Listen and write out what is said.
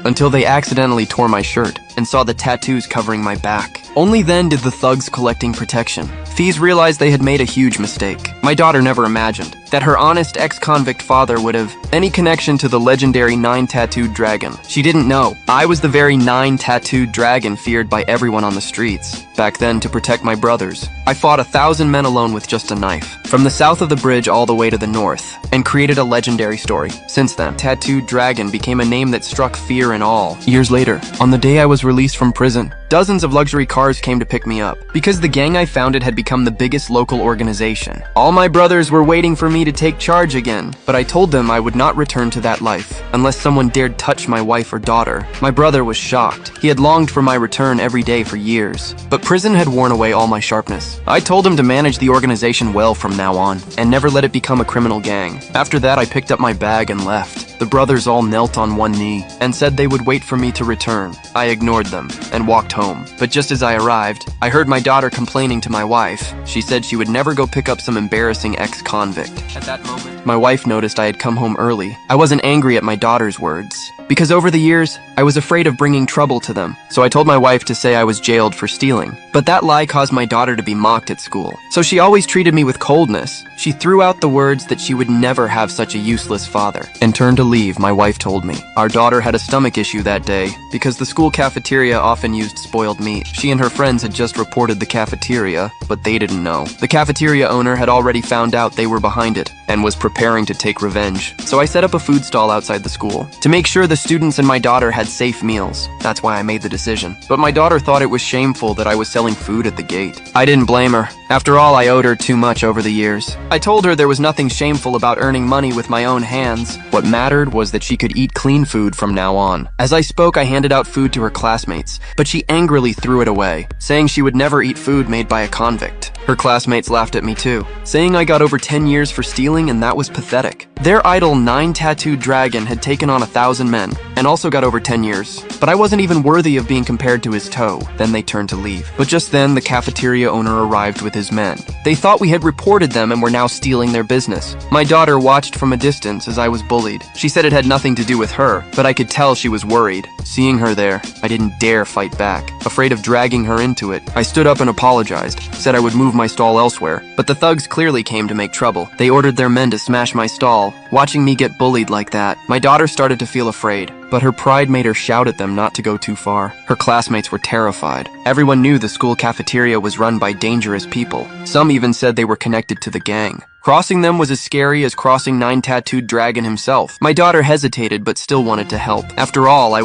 until they accidentally tore my shirt and saw the tattoos covering my back. Only then did the thugs collecting protection. Fees realized they had made a huge mistake. My daughter never imagined that her honest ex-convict father would have any connection to the legendary 9-tattooed dragon. She didn't know I was the very 9-tattooed dragon feared by everyone on the streets. Back then, to protect my brothers, I fought 1,000 men alone with just a knife, from the south of the bridge all the way to the north, and created a legendary story. Since then, Tattooed Dragon became a name that struck fear in all. Years later, on the day I was released from prison, dozens of luxury cars came to pick me up, because the gang I founded had become the biggest local organization. All my brothers were waiting for me to take charge again, but I told them I would not return to that life, unless someone dared touch my wife or daughter. My brother was shocked. He had longed for my return every day for years, but prison had worn away all my sharpness. I told him to manage the organization well from now on, and never let it become a criminal gang. After that, I picked up my bag and left. The brothers all knelt on one knee, and said they would wait for me to return. I ignored them, and walked home. But just as I arrived, I heard my daughter complaining to my wife. She said she would never go pick up some embarrassing ex-convict. At that moment, my wife noticed I had come home early. I wasn't angry at my daughter's words, because over the years, I was afraid of bringing trouble to them. So I told my wife to say I was jailed for stealing. But that lie caused my daughter to be mocked at school. So she always treated me with coldness. She threw out the words that she would never have such a useless father, and turned to leave. My wife told me. Our daughter had a stomach issue that day, because the school cafeteria often used spoiled meat. She and her friends had just reported the cafeteria, but they didn't know. The cafeteria owner had already found out they were behind it, and was preparing to take revenge. So I set up a food stall outside the school, to make sure the students and my daughter had safe meals. That's why I made the decision. But my daughter thought it was shameful that I was selling food at the gate. I didn't blame her. After all, I owed her too much over the years. I told her there was nothing shameful about earning money with my own hands. What mattered was that she could eat clean food from now on. As I spoke, I handed out food to her classmates, but she angrily threw it away, saying she would never eat food made by a convict. Her classmates laughed at me too, saying I got over 10 years for stealing and that was pathetic. Their idol 9-tattooed dragon had taken on 1,000 men, and also got over 10 years. But I wasn't even worthy of being compared to his toe. Then they turned to leave. But just then, the cafeteria owner arrived with his men. They thought we had reported them and were now stealing their business. My daughter watched from a distance as I was bullied. She said it had nothing to do with her, but I could tell she was worried. Seeing her there, I didn't dare fight back. Afraid of dragging her into it, I stood up and apologized, said I would move my stall elsewhere. But the thugs clearly came to make trouble. They ordered their men to smash my stall. Watching me get bullied like that, my daughter started to feel afraid, but her pride made her shout at them not to go too far. Her classmates were terrified. Everyone knew the school cafeteria was run by dangerous people. Some even said they were connected to the gang. Crossing them was as scary as crossing 9-tattooed dragon himself. My daughter hesitated but still wanted to help. After all, I was